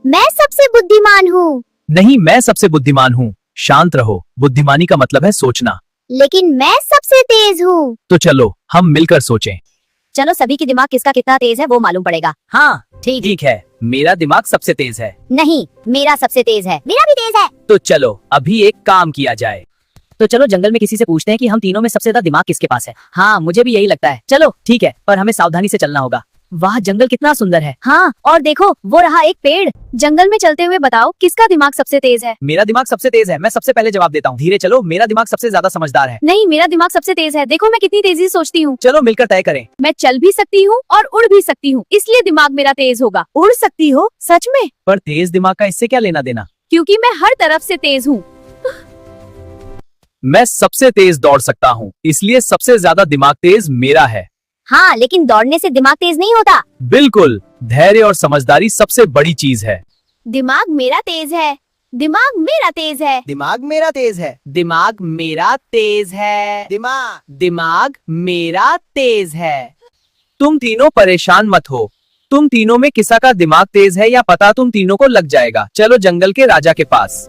मैं सबसे बुद्धिमान हूँ। नहीं, मैं सबसे बुद्धिमान हूँ। शांत रहो, बुद्धिमानी का मतलब है सोचना। लेकिन मैं सबसे तेज हूँ। तो चलो हम मिलकर सोचें। चलो सभी की दिमाग किसका कितना तेज है वो मालूम पड़ेगा। हाँ ठीक है, मेरा दिमाग सबसे तेज है। नहीं, मेरा सबसे तेज है। मेरा भी तेज है। तो चलो अभी एक काम किया जाए। तो चलो जंगल में किसी से पूछते हैं कि हम तीनों में सबसे ज्यादा दिमाग किसके पास है। हाँ मुझे भी यही लगता है। चलो ठीक है, पर हमें सावधानी से चलना होगा। वाह जंगल कितना सुंदर है। हाँ, और देखो वो रहा एक पेड़। जंगल में चलते हुए बताओ किसका दिमाग सबसे तेज है। मेरा दिमाग सबसे तेज है। मैं सबसे पहले जवाब देता हूँ। धीरे चलो, मेरा दिमाग सबसे ज्यादा समझदार है। नहीं, मेरा दिमाग सबसे तेज है। देखो मैं कितनी तेजी से सोचती हूँ। चलो मिलकर तय करें। मैं चल भी सकती हूँ और उड़ भी सकती हूँ, इसलिए दिमाग मेरा तेज होगा। उड़ सकती हो? सच में? पर तेज दिमाग का इससे क्या लेना देना। क्योंकि मैं हर तरफ से तेज हूँ। मैं सबसे तेज दौड़ सकता हूँ, इसलिए सबसे ज्यादा दिमाग तेज मेरा है। हाँ, लेकिन दौड़ने से दिमाग तेज नहीं होता। बिल्कुल, धैर्य और समझदारी सबसे बड़ी चीज है। दिमाग मेरा तेज है। दिमाग मेरा तेज है। दिमाग मेरा तेज है। दिमाग मेरा तेज है। दिमाग मेरा तेज है। तुम तीनों परेशान मत हो। तुम तीनों में किसा का दिमाग तेज है या पता तुम तीनों को लग जाएगा। चलो जंगल के राजा के पास।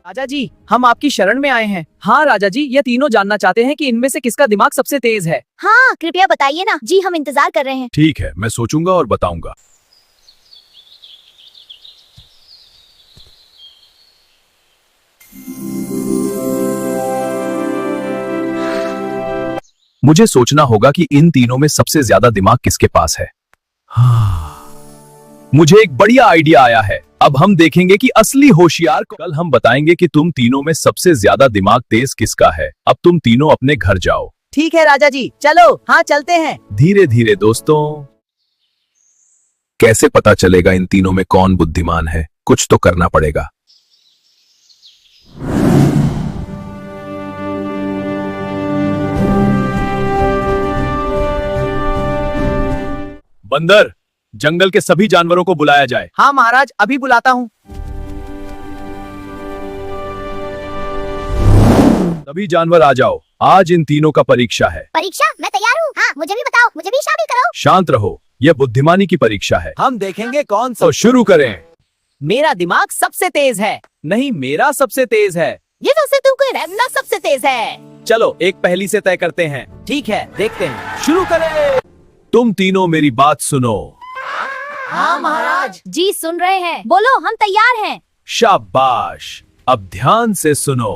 राजा जी, हम आपकी शरण में आए हैं। हाँ राजा जी, ये तीनों जानना चाहते हैं कि इनमें से किसका दिमाग सबसे तेज है। हाँ, कृपया बताइए ना जी, हम इंतजार कर रहे हैं। ठीक है, मैं सोचूंगा और बताऊंगा। मुझे सोचना होगा कि इन तीनों में सबसे ज्यादा दिमाग किसके पास है। मुझे एक बढ़िया आइडिया आया है। अब हम देखेंगे कि असली होशियार कल हम बताएंगे कि तुम तीनों में सबसे ज्यादा दिमाग तेज किसका है। अब तुम तीनों अपने घर जाओ। ठीक है राजा जी, चलो हाँ चलते हैं। धीरे धीरे दोस्तों। कैसे पता चलेगा इन तीनों में कौन बुद्धिमान है? कुछ तो करना पड़ेगा। बंदर, जंगल के सभी जानवरों को बुलाया जाए। हाँ महाराज, अभी बुलाता हूँ। सभी जानवर आ जाओ, आज इन तीनों का परीक्षा है। परीक्षा? मैं तैयार हूँ। हाँ, मुझे भी बताओ, मुझे भी शामिल करो। शांत रहो, यह बुद्धिमानी की परीक्षा है। हम देखेंगे कौन सा। तो शुरू करें। मेरा दिमाग सबसे तेज है। नहीं, मेरा सबसे तेज है। ये वैसे तुमको रहना सबसे तेज है। चलो एक पहेली से तय करते हैं। ठीक है, देखते हैं। शुरू करें। तुम तीनों मेरी बात सुनो। हाँ महाराज। जी सुन रहे हैं, बोलो, हम तैयार हैं। शाबाश, अब ध्यान से सुनो।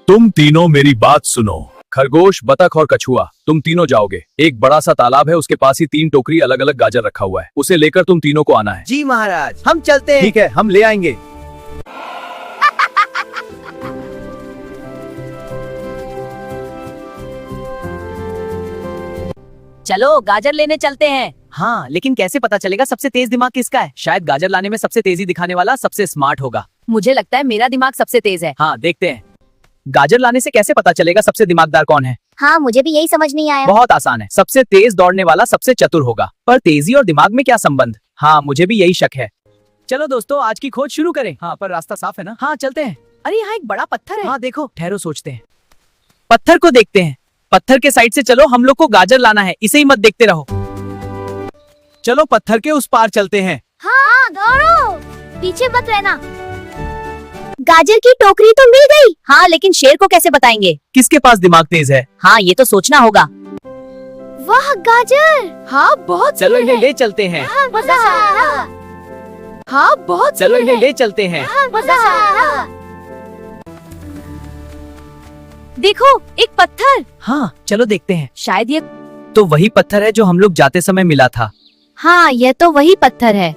तुम तीनों मेरी बात सुनो। खरगोश, बतख और कछुआ, तुम तीनों जाओगे। एक बड़ा सा तालाब है, उसके पास ही 3 टोकरी अलग अलग गाजर रखा हुआ है। उसे लेकर तुम तीनों को आना है। जी महाराज, हम चलते हैं। ठीक है, हम ले आएंगे। चलो गाजर लेने चलते हैं। हाँ, लेकिन कैसे पता चलेगा सबसे तेज दिमाग किसका है? शायद गाजर लाने में सबसे तेजी दिखाने वाला सबसे स्मार्ट होगा। मुझे लगता है मेरा दिमाग सबसे तेज है। हाँ देखते हैं। गाजर लाने से कैसे पता चलेगा सबसे दिमागदार कौन है? हाँ, मुझे भी यही समझ नहीं आया। बहुत आसान है, सबसे तेज दौड़ने वाला सबसे चतुर होगा। पर तेजी और दिमाग में क्या संबंध? हाँ, मुझे भी यही शक है। चलो दोस्तों, आज की खोज शुरू करें। हाँ, पर रास्ता साफ है ना? हाँ चलते हैं। अरे यहाँ एक बड़ा पत्थर है। हाँ देखो, ठहरो सोचते हैं। पत्थर को देखते हैं। पत्थर के साइड से चलो, हम लोग को गाजर लाना है, इसे ही मत देखते रहो। चलो पत्थर के उस पार चलते हैं। हाँ, दौड़ो, पीछे मत रहना। गाजर की टोकरी तो मिल गई। हाँ, लेकिन शेर को कैसे बताएंगे? किसके पास दिमाग तेज है? हाँ, ये तो सोचना होगा। वाह गाजर। हाँ बहुत चलो इन्हें ले चलते हैं। मजा आया। हाँ बहुत चलो इन्हें ले चलते हैं। मजा आया। देखो, एक पत्थर। हाँ चलो देखते हैं। शायद ये। तो वही पत्थर है जो हम लोग जाते समय मिला था। हाँ, यह तो वही पत्थर है।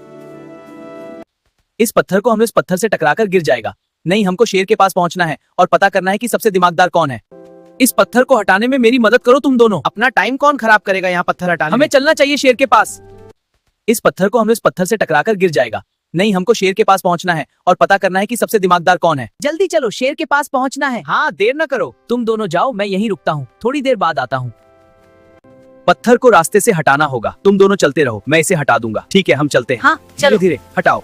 इस पत्थर को हम इस पत्थर से टकराकर गिर जाएगा। नहीं, हमको शेर के पास पहुंचना है और पता करना है कि सबसे दिमागदार कौन है। इस पत्थर को हटाने में मेरी मदद करो तुम दोनों। अपना टाइम कौन खराब करेगा यहाँ पत्थर हटाने हमें में? चलना चाहिए शेर के पास। इस पत्थर को हम इस पत्थर से टकराकर गिर जाएगा। नहीं, हमको शेर के पास पहुंचना है और पता करना है कि सबसे दिमागदार कौन है। जल्दी चलो, शेर के पास पहुँचना है। हाँ, देर न करो। तुम दोनों जाओ, मैं यहीं रुकता हूँ, थोड़ी देर बाद आता हूँ। पत्थर को रास्ते से हटाना होगा। तुम दोनों चलते रहो, मैं इसे हटा दूंगा। ठीक है, हम चलते हैं। हाँ धीरे चलो। धीरे हटाओ।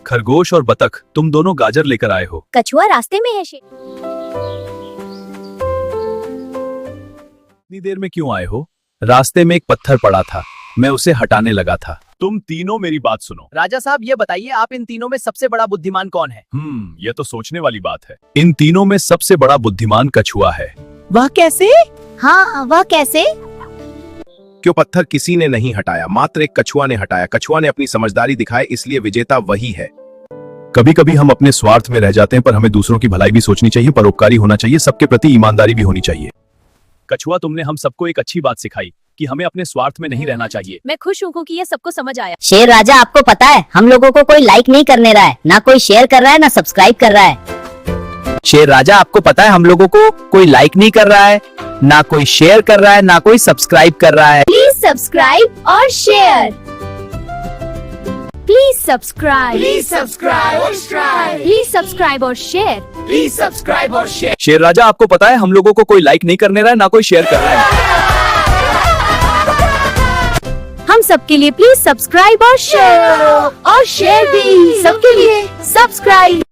खरगोश और बतख, तुम दोनों गाजर लेकर आए हो। कछुआ रास्ते में है शेर। इतनी देर में क्यों आए हो? रास्ते में एक पत्थर पड़ा था, मैं उसे हटाने लगा था। तुम तीनों मेरी बात सुनो। राजा साहब ये बताइए, आप इन तीनों में सबसे बड़ा बुद्धिमान कौन है? यह तो सोचने वाली बात है। इन तीनों में सबसे बड़ा बुद्धिमान कछुआ है। वह कैसे? हाँ, वह कैसे? क्यों पत्थर किसी ने नहीं हटाया, मात्र एक कछुआ ने हटाया। कछुआ ने अपनी समझदारी दिखाई, इसलिए विजेता वही है। कभी कभी हम अपने स्वार्थ में रह जाते हैं, पर हमें दूसरों की भलाई भी सोचनी चाहिए, परोपकारी होना चाहिए, सबके प्रति ईमानदारी भी होनी चाहिए। कछुआ, तुमने हम सबको एक अच्छी बात सिखाई कि हमें अपने स्वार्थ में नहीं रहना चाहिए। मैं खुश हूँ कि ये सबको समझ आया। शेर राजा, आपको पता है हम लोगों को कोई लाइक नहीं करने रहा है, ना कोई शेयर कर रहा है, ना सब्सक्राइब कर रहा है। शेर राजा, आपको पता है हम लोगों को कोई लाइक नहीं कर रहा है, ना कोई शेयर कर रहा है, ना कोई सब्सक्राइब कर रहा है। प्लीज सब्सक्राइब और share. Please subscribe. Please subscribe और शेयर। प्लीज सब्सक्राइब और शेयर। प्लीज सब्सक्राइब और शेयर। शेर राजा, आपको पता है हम लोगों को कोई लाइक नहीं करने रहा है, ना कोई शेयर कर रहा है। हम सबके लिए प्लीज सब्सक्राइब और शेयर भी सबके लिए सब्सक्राइब।